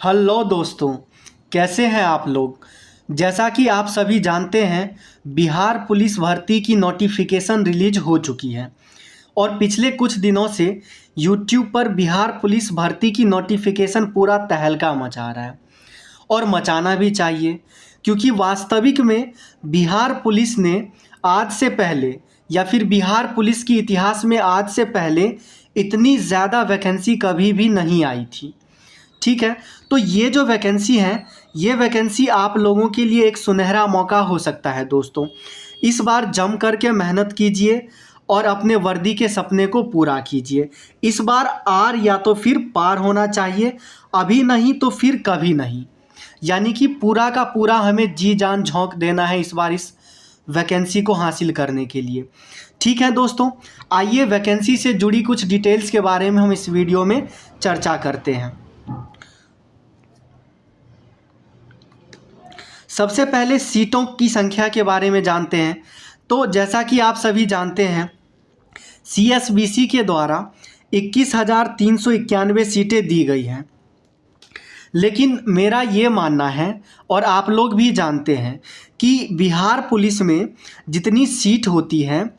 Hello दोस्तों, कैसे हैं आप लोग। जैसा कि आप सभी जानते हैं, बिहार पुलिस भर्ती की नोटिफिकेशन रिलीज हो चुकी है और पिछले कुछ दिनों से यूट्यूब पर बिहार पुलिस भर्ती की नोटिफिकेशन पूरा तहलका मचा रहा है और मचाना भी चाहिए, क्योंकि वास्तविक में बिहार पुलिस ने आज से पहले या फिर बिहार पुलिस की इतिहास में आज से पहले इतनी ज़्यादा वैकेंसी कभी भी नहीं आई थी। ठीक है, तो ये जो वैकेंसी है, ये वैकेंसी आप लोगों के लिए एक सुनहरा मौका हो सकता है दोस्तों। इस बार जम करके मेहनत कीजिए और अपने वर्दी के सपने को पूरा कीजिए। इस बार आर या तो फिर पार होना चाहिए, अभी नहीं तो फिर कभी नहीं। यानी कि पूरा का पूरा हमें जी जान झोंक देना है इस बार इस वैकेंसी को हासिल करने के लिए। ठीक है दोस्तों, आइए वैकेंसी से जुड़ी कुछ डिटेल्स के बारे में हम इस वीडियो में चर्चा करते हैं। सबसे पहले सीटों की संख्या के बारे में जानते हैं। तो जैसा कि आप सभी जानते हैं, CSBC के द्वारा 21,391 सीटें दी गई हैं। लेकिन मेरा ये मानना है और आप लोग भी जानते हैं कि बिहार पुलिस में जितनी सीट होती है,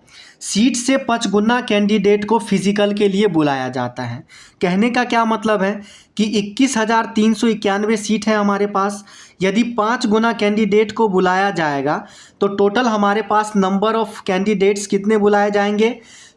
सीट से 5 गुना कैंडिडेट को फिजिकल के लिए बुलाया जाता है। कहने का क्या मतलब है कि 21,391 सीट है हमारे पास। यदि 5 गुना कैंडिडेट को बुलाया जाएगा तो टोटल हमारे पास नंबर ऑफ कैंडिडेट्स कितने बुलाए जाएंगे,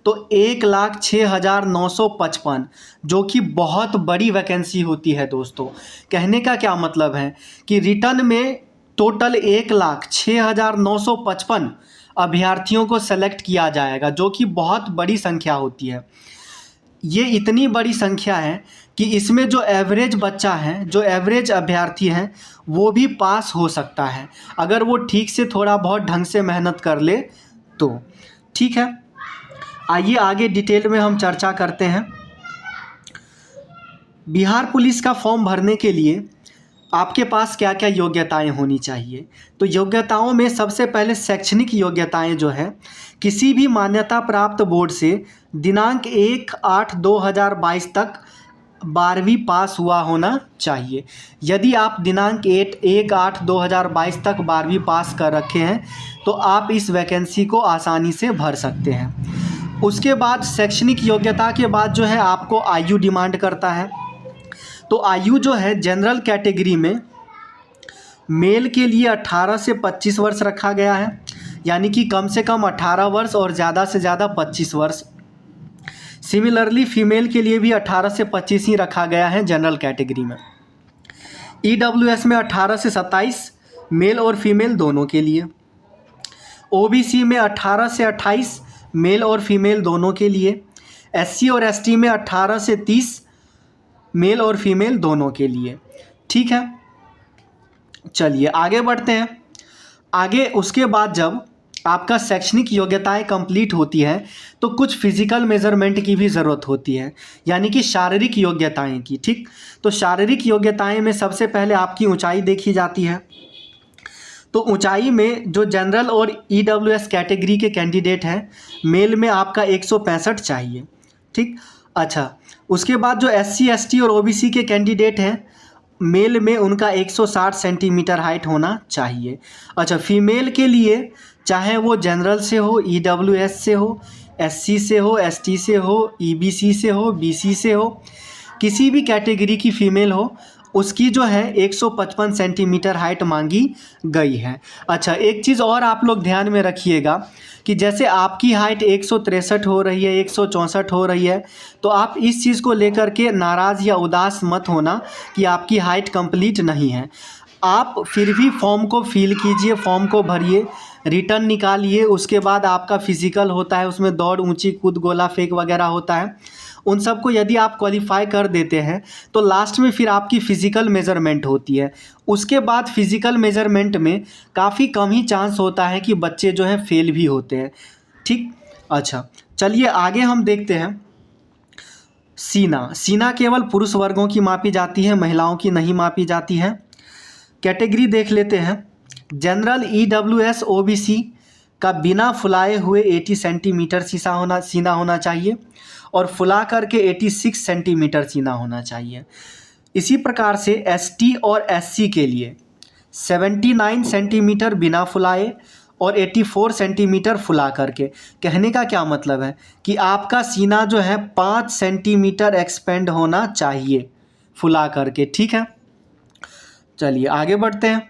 तो 1,06,955, जो कि बहुत बड़ी वैकेंसी होती है दोस्तों। कहने का क्या मतलब है कि रिटर्न में टोटल 1,06,955 अभ्यर्थियों को सेलेक्ट किया जाएगा, जो कि बहुत बड़ी संख्या होती है। ये इतनी बड़ी संख्या है कि इसमें जो एवरेज बच्चा है, जो एवरेज अभ्यर्थी हैं, वो भी पास हो सकता है अगर वो ठीक से थोड़ा बहुत ढंग से मेहनत कर ले तो। ठीक है, आइए आगे डिटेल में हम चर्चा करते हैं। बिहार पुलिस का फॉर्म भरने के लिए आपके पास क्या क्या योग्यताएं होनी चाहिए। तो योग्यताओं में सबसे पहले शैक्षणिक योग्यताएं जो है, किसी भी मान्यता प्राप्त बोर्ड से दिनांक 1/8/2022 तक 12वीं पास हुआ होना चाहिए। यदि आप दिनांक 1/8/2022 तक 12वीं पास कर रखे हैं तो आप इस वैकेंसी को आसानी से भर सकते हैं। उसके बाद शैक्षणिक योग्यता के बाद जो है आपको आयु डिमांड करता है। तो आयु जो है जनरल कैटेगरी में मेल के लिए 18 से 25 वर्ष रखा गया है, यानी कि कम से कम 18 वर्ष और ज़्यादा से ज़्यादा 25 वर्ष। सिमिलरली फीमेल के लिए भी 18 से 25 ही रखा गया है जनरल कैटेगरी में। EWS में 18 से 27 मेल और फीमेल दोनों के लिए। OBC में 18 से 28 मेल और फीमेल दोनों के लिए। SC और ST में 18 से 30 मेल और फीमेल दोनों के लिए। ठीक है, चलिए आगे बढ़ते हैं। आगे उसके बाद जब आपका शैक्षणिक योग्यताएं कंप्लीट होती है तो कुछ फिजिकल मेजरमेंट की भी ज़रूरत होती है, यानी कि शारीरिक योग्यताएं की। ठीक, तो शारीरिक योग्यताएं में सबसे पहले आपकी ऊंचाई देखी जाती है। तो ऊंचाई में जो जनरल और EWS कैटेगरी के कैंडिडेट हैं, मेल में आपका 165 चाहिए। ठीक, अच्छा, उसके बाद जो SC ST और OBC के कैंडिडेट हैं, मेल में उनका 160 सेंटीमीटर हाइट होना चाहिए। अच्छा, फीमेल के लिए चाहे वो जनरल से हो, EWS से हो, SC से हो, ST से हो, EBC से हो, BC से हो, किसी भी कैटेगरी की फ़ीमेल हो, उसकी जो है 155 सेंटीमीटर हाइट मांगी गई है। अच्छा, एक चीज़ और आप लोग ध्यान में रखिएगा कि जैसे आपकी हाइट 163 हो रही है, 164 हो रही है, तो आप इस चीज़ को लेकर के नाराज़ या उदास मत होना कि आपकी हाइट कंप्लीट नहीं है। आप फिर भी फॉर्म को फिल कीजिए, फॉर्म को भरिए, रिटर्न निकालिए। उसके बाद आपका फिज़िकल होता है, उसमें दौड़, ऊंची कूद, गोला फेंक वगैरह होता है। उन सबको यदि आप क्वालिफाई कर देते हैं तो लास्ट में फिर आपकी फ़िज़िकल मेज़रमेंट होती है। उसके बाद फ़िज़िकल मेज़रमेंट में काफ़ी कम ही चांस होता है कि बच्चे जो है फेल भी होते हैं। ठीक, अच्छा, चलिए आगे हम देखते हैं। सीना केवल पुरुष वर्गों की मापी जाती है, महिलाओं की नहीं मापी जाती है। कैटेगरी देख लेते हैं। जनरल, EWS, OBC का बिना फुलाए हुए 80 सेंटीमीटर सीना होना चाहिए और फुला करके 86 सेंटीमीटर सीना होना चाहिए। इसी प्रकार से एसटी और एससी के लिए 79 सेंटीमीटर बिना फुलाए और 84 सेंटीमीटर फुला करके। कहने का क्या मतलब है कि आपका सीना जो है 5 सेंटीमीटर एक्सपेंड होना चाहिए फुला करके, ठीक है। चलिए आगे बढ़ते हैं।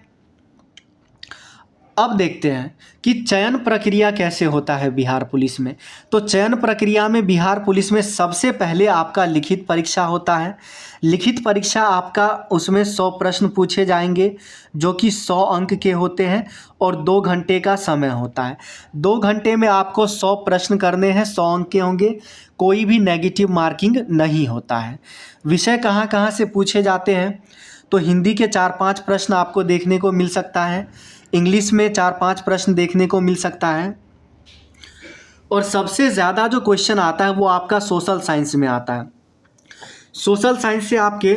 अब देखते हैं कि चयन प्रक्रिया कैसे होता है बिहार पुलिस में। तो चयन प्रक्रिया में बिहार पुलिस में सबसे पहले आपका लिखित परीक्षा होता है। लिखित परीक्षा आपका, उसमें 100 प्रश्न पूछे जाएंगे जो कि 100 अंक के होते हैं और 2 घंटे का समय होता है। 2 घंटे में आपको 100 प्रश्न करने हैं, 100 अंक के होंगे, कोई भी नेगेटिव मार्किंग नहीं होता है। विषय कहाँ कहाँ से पूछे जाते हैं, तो हिंदी के 4-5 प्रश्न आपको देखने को मिल सकता है, इंग्लिश में 4-5 प्रश्न देखने को मिल सकता है, और सबसे ज़्यादा जो क्वेश्चन आता है वो आपका सोशल साइंस में आता है। सोशल साइंस से आपके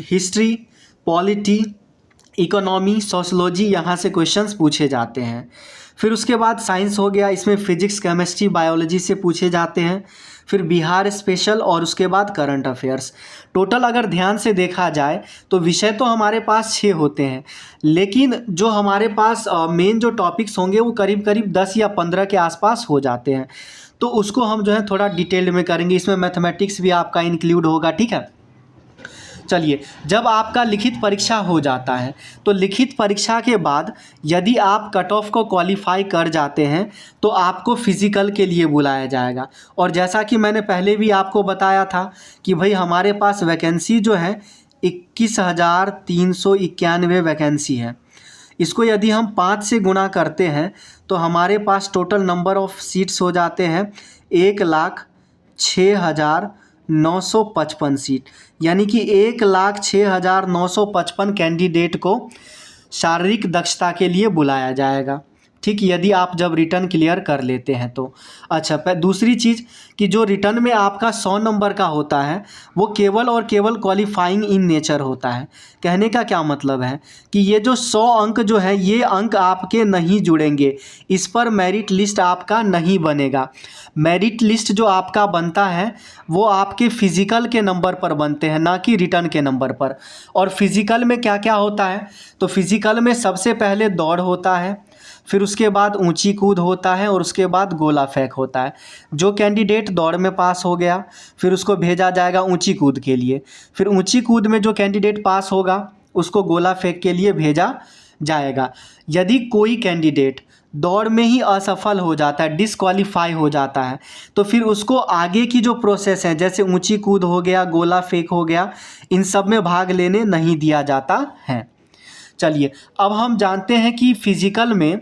हिस्ट्री, पॉलिटी, इकोनॉमी, सोशलॉजी, यहाँ से क्वेश्चंस पूछे जाते हैं। फिर उसके बाद साइंस हो गया, इसमें फिजिक्स, केमिस्ट्री, बायोलॉजी से पूछे जाते हैं। फिर बिहार स्पेशल और उसके बाद करंट अफेयर्स। टोटल अगर ध्यान से देखा जाए तो विषय तो हमारे पास 6 होते हैं, लेकिन जो हमारे पास मेन जो टॉपिक्स होंगे वो करीब करीब 10 या 15 के आसपास हो जाते हैं। तो उसको हम जो है थोड़ा डिटेल्ड में करेंगे, इसमें मैथमेटिक्स भी आपका इंक्लूड होगा, ठीक है। चलिए, जब आपका लिखित परीक्षा हो जाता है तो लिखित परीक्षा के बाद यदि आप कट ऑफ को क्वालिफाई कर जाते हैं तो आपको फिज़िकल के लिए बुलाया जाएगा। और जैसा कि मैंने पहले भी आपको बताया था कि भाई हमारे पास वैकेंसी जो है 21,391 वैकेंसी है। इसको यदि हम 5 से गुणा करते हैं तो हमारे पास टोटल नंबर ऑफ़ सीट्स हो जाते हैं 1,06,955 सीट, यानी कि 1,06,955 कैंडिडेट को शारीरिक दक्षता के लिए बुलाया जाएगा, ठीक, यदि आप जब रिटर्न क्लियर कर लेते हैं तो। अच्छा, दूसरी चीज़ कि जो रिटर्न में आपका 100 नंबर का होता है वो केवल और केवल क्वालिफाइंग इन नेचर होता है। कहने का क्या मतलब है कि ये जो 100 अंक जो है ये अंक आपके नहीं जुड़ेंगे, इस पर मेरिट लिस्ट आपका नहीं बनेगा। मेरिट लिस्ट जो आपका बनता है वो आपके फिज़िकल के नंबर पर बनते हैं, ना कि रिटर्न के नंबर पर। और फिज़िकल में क्या क्या होता है, तो फिज़िकल में सबसे पहले दौड़ होता है, फिर उसके बाद ऊंची कूद होता है और उसके बाद गोला फेंक होता है। जो कैंडिडेट दौड़ में पास हो गया फिर उसको भेजा जाएगा ऊंची कूद के लिए, फिर ऊंची कूद में जो कैंडिडेट पास होगा उसको गोला फेंक के लिए भेजा जाएगा। यदि कोई कैंडिडेट दौड़ में ही असफल हो जाता है, डिसक्वालीफाई हो जाता है, तो फिर उसको आगे की जो प्रोसेस है जैसे ऊंची कूद हो गया, गोला फेंक हो गया, इन सब में भाग लेने नहीं दिया जाता है। चलिए, अब हम जानते हैं कि फिज़िकल में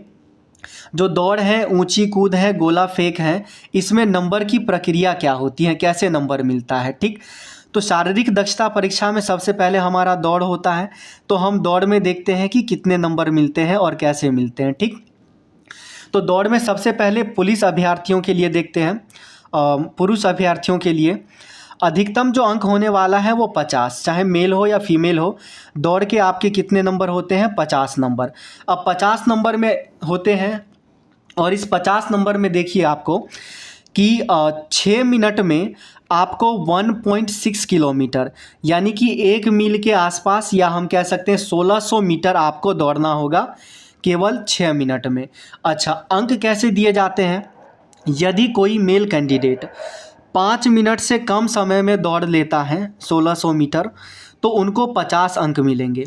जो दौड़ है, ऊंची कूद है, गोला फेंक है, इसमें नंबर की प्रक्रिया क्या होती है, कैसे नंबर मिलता है, ठीक। तो शारीरिक दक्षता परीक्षा में सबसे पहले हमारा दौड़ होता है, तो हम दौड़ में देखते हैं कि कितने नंबर मिलते हैं और कैसे मिलते हैं, ठीक। तो दौड़ में सबसे पहले पुलिस अभ्यर्थियों के लिए देखते हैं, पुरुष अभ्यर्थियों के लिए अधिकतम जो अंक होने वाला है वो 50, चाहे मेल हो या फीमेल हो, दौड़ के आपके कितने नंबर होते हैं, 50 नंबर। अब 50 नंबर में होते हैं और इस 50 नंबर में देखिए आपको कि 6 मिनट में आपको 1.6 किलोमीटर यानी कि 1 मील के आसपास, या हम कह सकते हैं 1600 मीटर आपको दौड़ना होगा केवल 6 मिनट में। अच्छा, अंक कैसे दिए जाते हैं, यदि कोई मेल कैंडिडेट 5 मिनट से कम समय में दौड़ लेता है 1600 मीटर तो उनको 50 अंक मिलेंगे।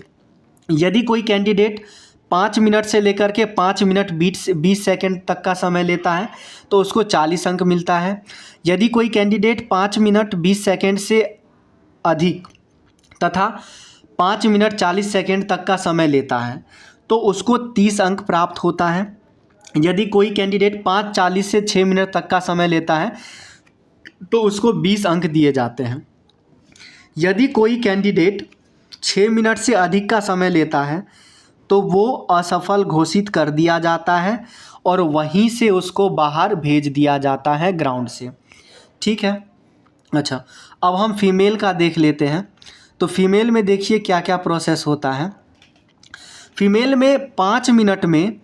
यदि कोई कैंडिडेट 5 मिनट से लेकर के 5 मिनट 20 सेकंड तक का समय लेता है तो उसको 40 अंक मिलता है। यदि कोई कैंडिडेट 5 मिनट 20 सेकंड से अधिक तथा 5 मिनट 40 सेकंड तक का समय लेता है तो उसको 30 अंक प्राप्त होता है। यदि कोई कैंडिडेट 5:40 से 6 मिनट तक का समय लेता है तो उसको 20 अंक दिए जाते हैं। यदि कोई कैंडिडेट 6 मिनट से अधिक का समय लेता है तो वो असफल घोषित कर दिया जाता है और वहीं से उसको बाहर भेज दिया जाता है ग्राउंड से, ठीक है। अच्छा, अब हम फीमेल का देख लेते हैं। तो फीमेल में देखिए क्या क्या प्रोसेस होता है। फीमेल में 5 मिनट में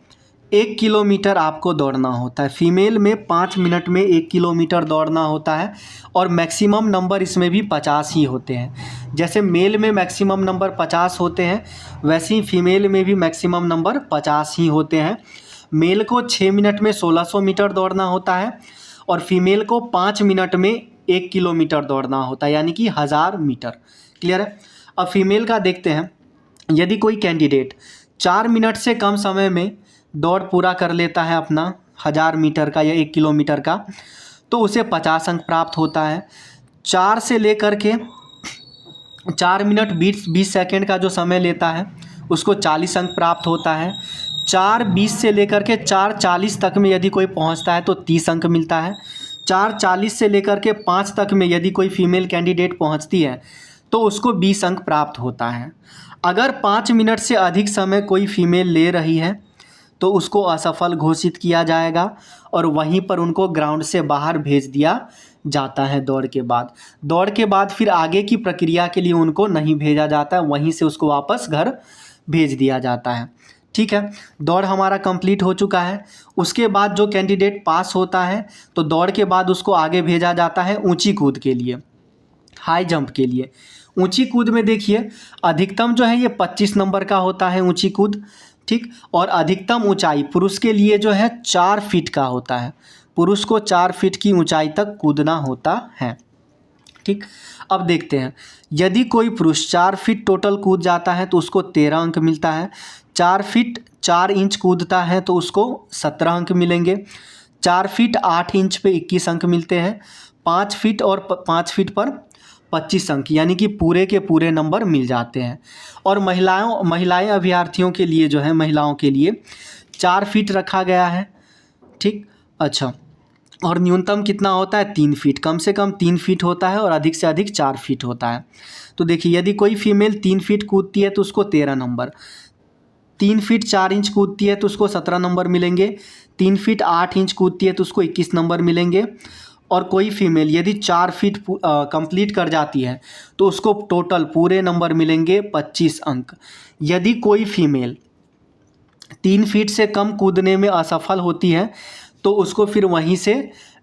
1 किलोमीटर आपको दौड़ना होता है। फीमेल में 5 मिनट में 1 किलोमीटर दौड़ना होता है और मैक्सिमम नंबर इसमें भी 50 ही होते हैं। जैसे मेल में मैक्सिमम नंबर 50 होते हैं, वैसे ही फीमेल में भी मैक्सिमम नंबर 50 ही होते हैं। मेल को 6 मिनट में 1600 मीटर दौड़ना होता है और फीमेल को 5 मिनट में 1 किलोमीटर दौड़ना होता है, यानी कि 1000 मीटर। क्लियर है। अब फीमेल का देखते हैं। यदि कोई कैंडिडेट 4 मिनट से कम समय में दौड़ पूरा कर लेता है अपना 1000 मीटर का या 1 किलोमीटर का, तो उसे 50 अंक प्राप्त होता है। 4 से लेकर के 4 मिनट 20 सेकेंड का जो समय लेता है उसको 40 अंक प्राप्त होता है। 4:20 से लेकर के 4:40 तक में यदि कोई पहुंचता है तो 30 अंक मिलता है। 4:40 से लेकर के 5 तक में यदि कोई फीमेल कैंडिडेट पहुंचती है तो उसको 20 अंक प्राप्त होता है। अगर 5 मिनट से अधिक समय कोई फीमेल ले रही है तो उसको असफल घोषित किया जाएगा और वहीं पर उनको ग्राउंड से बाहर भेज दिया जाता है। दौड़ के बाद फिर आगे की प्रक्रिया के लिए उनको नहीं भेजा जाता है, वहीं से उसको वापस घर भेज दिया जाता है। ठीक है, दौड़ हमारा कंप्लीट हो चुका है। उसके बाद जो कैंडिडेट पास होता है तो दौड़ के बाद उसको आगे भेजा जाता है ऊंची कूद के लिए, हाई जंप के लिए। ऊंची कूद में देखिए अधिकतम जो है ये 25 नंबर का होता है ऊंची कूद। ठीक, और अधिकतम ऊंचाई पुरुष के लिए जो है 4 फीट का होता है। पुरुष को 4 फीट की ऊंचाई तक कूदना होता है। ठीक, अब देखते हैं। यदि कोई पुरुष 4 फीट टोटल कूद जाता है तो उसको 13 अंक मिलता है। 4 फीट 4 इंच कूदता है तो उसको 17 अंक मिलेंगे। 4 फीट 8 इंच पे 21 अंक मिलते हैं। 5 फीट और 5 फीट पर 25 अंक, यानी कि पूरे के पूरे नंबर मिल जाते हैं। और महिलाएं अभ्यर्थियों के लिए जो है, महिलाओं के लिए 4 फीट रखा गया है। ठीक, अच्छा, और न्यूनतम कितना होता है 3 फीट, कम से कम 3 फीट होता है और अधिक से अधिक 4 फीट होता है। तो देखिए यदि कोई फीमेल 3 फीट कूदती है तो उसको 13 नंबर, 3 फीट 4 इंच कूदती है तो उसको 17 नंबर मिलेंगे, 3 फीट 8 इंच कूदती है तो उसको 21 नंबर मिलेंगे। और कोई फीमेल यदि 4 फीट कंप्लीट कर जाती है तो उसको टोटल पूरे नंबर मिलेंगे 25 अंक। यदि कोई फीमेल 3 फीट से कम कूदने में असफल होती है तो उसको फिर वहीं से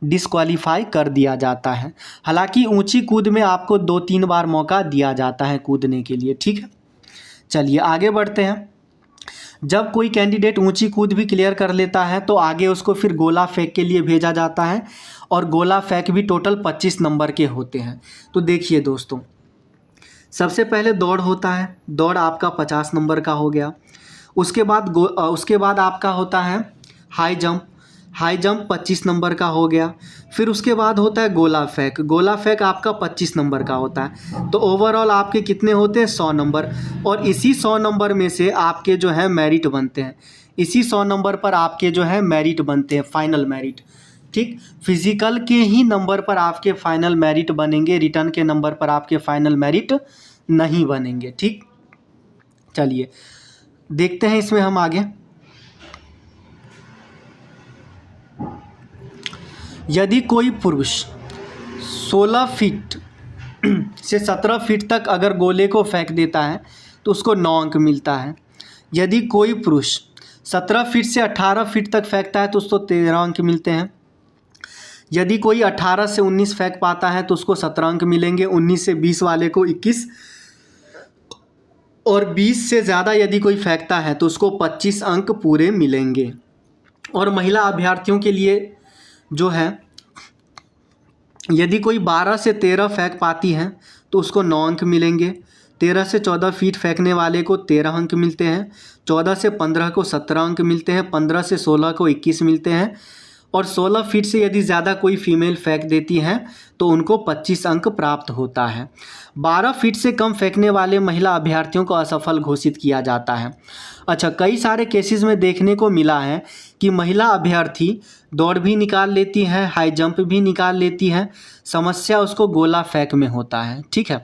डिस्क्वालीफाई कर दिया जाता है। हालांकि ऊंची कूद में आपको 2-3 बार मौका दिया जाता है कूदने के लिए। ठीक है, चलिए आगे बढ़ते हैं। जब कोई कैंडिडेट ऊंची कूद भी क्लियर कर लेता है तो आगे उसको फिर गोला फेंक के लिए भेजा जाता है और गोला फेंक भी टोटल 25 नंबर के होते हैं। तो देखिए दोस्तों, सबसे पहले दौड़ होता है, दौड़ आपका 50 नंबर का हो गया। उसके बाद आपका होता है high jump, high jump 25 number का हो गया। फिर उसके बाद होता है गोला फेंक, गोला फेंक आपका 25 नंबर का होता है। तो ओवरऑल आपके कितने होते हैं 100 नंबर, और इसी 100 नंबर में से आपके जो है मेरिट बनते हैं, इसी 100 नंबर पर आपके जो है मेरिट बनते हैं, फाइनल मेरिट। ठीक, फिजिकल के ही नंबर पर आपके फाइनल मेरिट बनेंगे, रिटर्न के नंबर पर आपके फाइनल मेरिट नहीं बनेंगे। ठीक, चलिए देखते हैं इसमें हम आगे। यदि कोई पुरुष 16 फीट से 17 फीट तक अगर गोले को फेंक देता है तो उसको 9 अंक मिलता है। यदि कोई पुरुष 17 फीट से 18 फीट तक फेंकता है तो उसको 13 अंक मिलते हैं। यदि कोई 18 से 19 फेंक पाता है तो उसको 17 अंक मिलेंगे। 19 से 20 वाले को 21, और 20 से ज़्यादा यदि कोई फेंकता है तो उसको 25 अंक पूरे मिलेंगे। और महिला अभ्यर्थियों के लिए जो है, यदि कोई 12 से 13 फेंक पाती है तो उसको 9 अंक मिलेंगे। 13 से 14 फीट फेंकने वाले को 13 अंक मिलते हैं। 14 से 15 को 17 अंक मिलते हैं। 15 से 16 को 21 मिलते हैं। और 16 फीट से यदि ज़्यादा कोई फीमेल फेंक देती हैं तो उनको 25 अंक प्राप्त होता है। 12 फीट से कम फेंकने वाले महिला अभ्यर्थियों को असफल घोषित किया जाता है। अच्छा, कई सारे केसेस में देखने को मिला है कि महिला अभ्यर्थी दौड़ भी निकाल लेती है, हाई जंप भी निकाल लेती है, समस्या उसको गोला फेंक में होता है। ठीक है,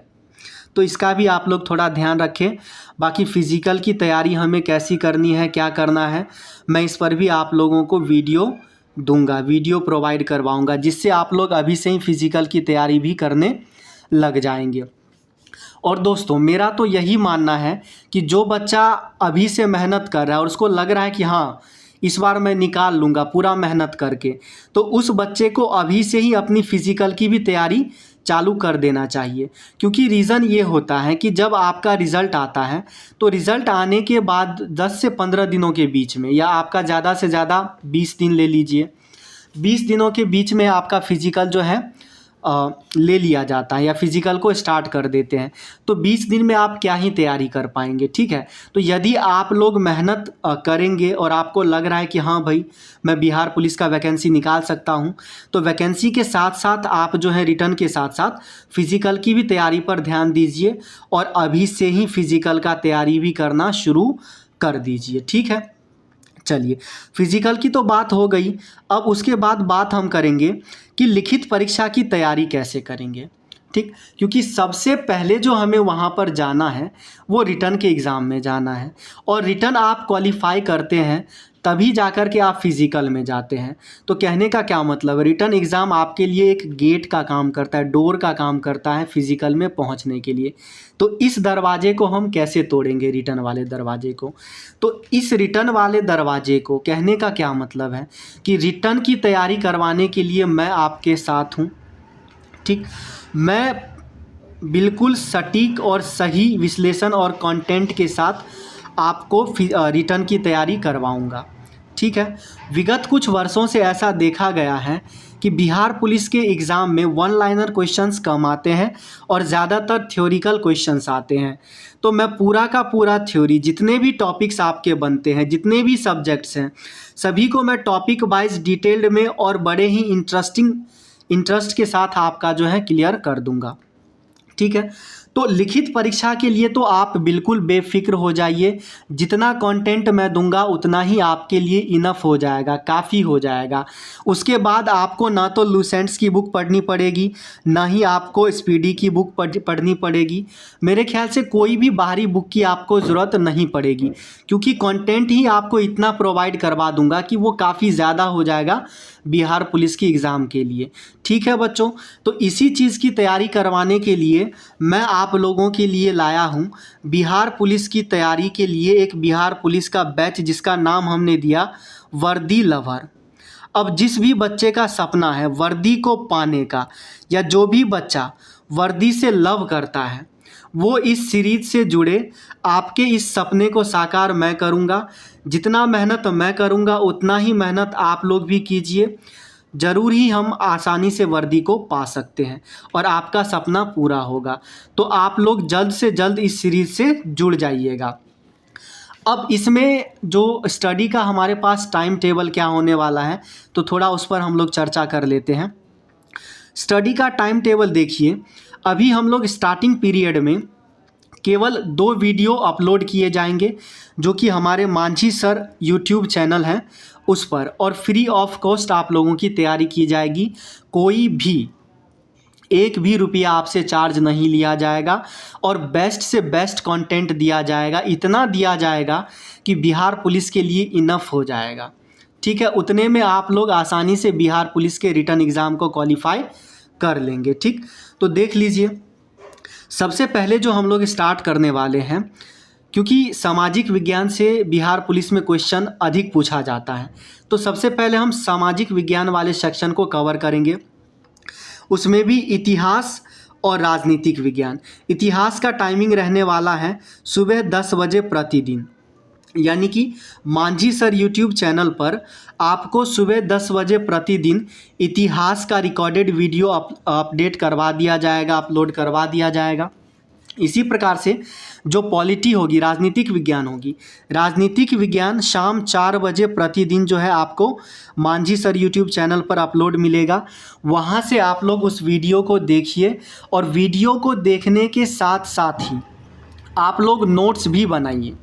तो इसका भी आप लोग थोड़ा ध्यान रखें। बाकी फ़िज़िकल की तैयारी हमें कैसी करनी है, क्या करना है, मैं इस पर भी आप लोगों को वीडियो दूंगा, वीडियो प्रोवाइड करवाऊंगा, जिससे आप लोग अभी से ही फ़िज़िकल की तैयारी भी करने लग जाएंगे। और दोस्तों, मेरा तो यही मानना है कि जो बच्चा अभी से मेहनत कर रहा है और उसको लग रहा है कि हाँ इस बार मैं निकाल लूँगा पूरा मेहनत करके, तो उस बच्चे को अभी से ही अपनी फ़िज़िकल की भी तैयारी चालू कर देना चाहिए। क्योंकि रीज़न ये होता है कि जब आपका रिज़ल्ट आता है तो रिज़ल्ट आने के बाद 10 से 15 दिनों के बीच में, या आपका ज़्यादा से ज़्यादा 20 दिन ले लीजिए, 20 दिनों के बीच में आपका फ़िज़िकल जो है ले लिया जाता है या फिज़िकल को स्टार्ट कर देते हैं। तो 20 दिन में आप क्या ही तैयारी कर पाएंगे, ठीक है। तो यदि आप लोग मेहनत करेंगे और आपको लग रहा है कि हाँ भाई मैं बिहार पुलिस का वैकेंसी निकाल सकता हूँ, तो वैकेंसी के साथ साथ आप जो है रिटर्न के साथ साथ फिज़िकल की भी तैयारी पर ध्यान दीजिए और अभी से ही फिज़िकल का तैयारी भी करना शुरू कर दीजिए, ठीक है। चलिए, फिज़िकल की तो बात हो गई। अब उसके बाद बात हम करेंगे कि लिखित परीक्षा की तैयारी कैसे करेंगे, ठीक। क्योंकि सबसे पहले जो हमें वहाँ पर जाना है वो रिटर्न के एग्ज़ाम में जाना है, और रिटर्न आप क्वालिफाई करते हैं तभी जाकर के आप फिज़िकल में जाते हैं। तो कहने का क्या मतलब है, रिटर्न एग्ज़ाम आपके लिए एक गेट का काम करता है, डोर का काम करता है फिज़िकल में पहुंचने के लिए। तो इस दरवाजे को हम कैसे तोड़ेंगे, रिटर्न वाले दरवाजे को? तो इस रिटर्न वाले दरवाजे को, कहने का क्या मतलब है कि रिटर्न की तैयारी करवाने के लिए मैं आपके साथ हूँ, ठीक। मैं बिल्कुल सटीक और सही विश्लेषण और कंटेंट के साथ आपको रिटर्न की तैयारी करवाऊंगा, ठीक है। विगत कुछ वर्षों से ऐसा देखा गया है कि बिहार पुलिस के एग्ज़ाम में वन लाइनर क्वेश्चंस कम आते हैं और ज़्यादातर थ्योरिकल क्वेश्चंस आते हैं। तो मैं पूरा का पूरा थ्योरी, जितने भी टॉपिक्स आपके बनते हैं, जितने भी सब्जेक्ट्स हैं, सभी को मैं टॉपिक वाइज डिटेल्ड में और बड़े ही इंटरेस्ट के साथ आपका जो है क्लियर कर दूंगा, ठीक है। तो लिखित परीक्षा के लिए तो आप बिल्कुल बेफिक्र हो जाइए, जितना कंटेंट मैं दूंगा उतना ही आपके लिए इनफ हो जाएगा, काफ़ी हो जाएगा। उसके बाद आपको ना तो लूसेंट्स की बुक पढ़नी पड़ेगी, ना ही आपको स्पीडी की बुक पढ़नी पड़ेगी। मेरे ख्याल से कोई भी बाहरी बुक की आपको ज़रूरत नहीं पड़ेगी, क्योंकि कंटेंट ही आपको इतना प्रोवाइड करवा दूंगा कि वो काफ़ी ज़्यादा हो जाएगा बिहार पुलिस की एग्ज़ाम के लिए, ठीक है बच्चों। तो इसी चीज़ की तैयारी करवाने के लिए मैं आप लोगों के लिए लाया हूँ बिहार पुलिस की तैयारी के लिए एक बिहार पुलिस का बैच, जिसका नाम हमने दिया वर्दी लवर। अब जिस भी बच्चे का सपना है वर्दी को पाने का, या जो भी बच्चा वर्दी से लव करता है, वो इस सीरीज से जुड़े। आपके इस सपने को साकार मैं करूँगा। जितना मेहनत मैं करूँगा उतना ही मेहनत आप लोग भी कीजिए। ज़रूर ही हम आसानी से वर्दी को पा सकते हैं और आपका सपना पूरा होगा। तो आप लोग जल्द से जल्द इस सीरीज़ से जुड़ जाइएगा। अब इसमें जो स्टडी का हमारे पास टाइम टेबल क्या होने वाला है, तो थोड़ा उस पर हम लोग चर्चा कर लेते हैं। स्टडी का टाइम टेबल देखिए, अभी हम लोग स्टार्टिंग पीरियड में केवल 2 वीडियो अपलोड किए जाएंगे, जो कि हमारे मांझी सर यूट्यूब चैनल है उस पर, और फ्री ऑफ कॉस्ट आप लोगों की तैयारी की जाएगी। कोई भी 1 भी रुपया आपसे चार्ज नहीं लिया जाएगा और बेस्ट से बेस्ट कंटेंट दिया जाएगा। इतना दिया जाएगा कि बिहार पुलिस के लिए इनफ हो जाएगा, ठीक है। उतने में आप लोग आसानी से बिहार पुलिस के रिटर्न एग्ज़ाम को क्वालिफाई कर लेंगे, ठीक। तो देख लीजिए, सबसे पहले जो हम लोग स्टार्ट करने वाले हैं, क्योंकि सामाजिक विज्ञान से बिहार पुलिस में क्वेश्चन अधिक पूछा जाता है, तो सबसे पहले हम सामाजिक विज्ञान वाले सेक्शन को कवर करेंगे। उसमें भी इतिहास और राजनीतिक विज्ञान। इतिहास का टाइमिंग रहने वाला है सुबह 10 बजे प्रतिदिन, यानी कि मांझी सर यूट्यूब चैनल पर आपको सुबह 10 बजे प्रतिदिन इतिहास का रिकॉर्डेड वीडियो अपडेट करवा दिया जाएगा, अपलोड करवा दिया जाएगा। इसी प्रकार से जो पॉलिटी होगी, राजनीतिक विज्ञान होगी, राजनीतिक विज्ञान शाम 4 बजे प्रतिदिन जो है आपको मांझी सर यूट्यूब चैनल पर अपलोड मिलेगा। वहाँ से आप लोग उस वीडियो को देखिए और वीडियो को देखने के साथ साथ ही आप लोग नोट्स भी बनाइए,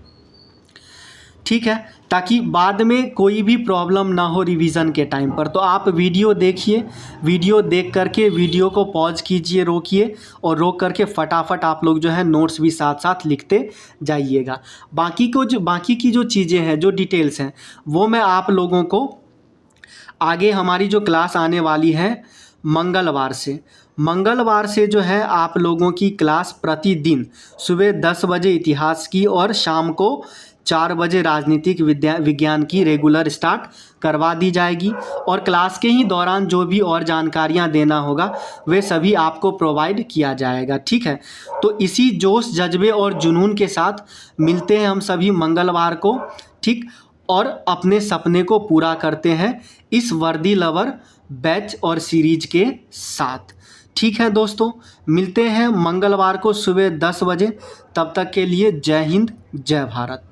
ठीक है, ताकि बाद में कोई भी प्रॉब्लम ना हो रिवीजन के टाइम पर। तो आप वीडियो देखिए, वीडियो देख करके वीडियो को पॉज कीजिए, रोकिए, और रोक करके फटाफट आप लोग जो है नोट्स भी साथ साथ लिखते जाइएगा। बाकी की जो चीज़ें हैं, जो डिटेल्स हैं, वो मैं आप लोगों को आगे हमारी जो क्लास आने वाली है मंगलवार से जो है आप लोगों की क्लास प्रतिदिन सुबह 10 बजे इतिहास की और शाम को 4 बजे राजनीतिक विज्ञान की रेगुलर स्टार्ट करवा दी जाएगी और क्लास के ही दौरान जो भी और जानकारियाँ देना होगा वे सभी आपको प्रोवाइड किया जाएगा। ठीक है, तो इसी जोश जज्बे और जुनून के साथ मिलते हैं हम सभी मंगलवार को। ठीक, और अपने सपने को पूरा करते हैं इस वर्दी लवर बैच और सीरीज के साथ। ठीक है दोस्तों, मिलते हैं मंगलवार को सुबह 10 बजे। तब तक के लिए जय हिंद, जय भारत।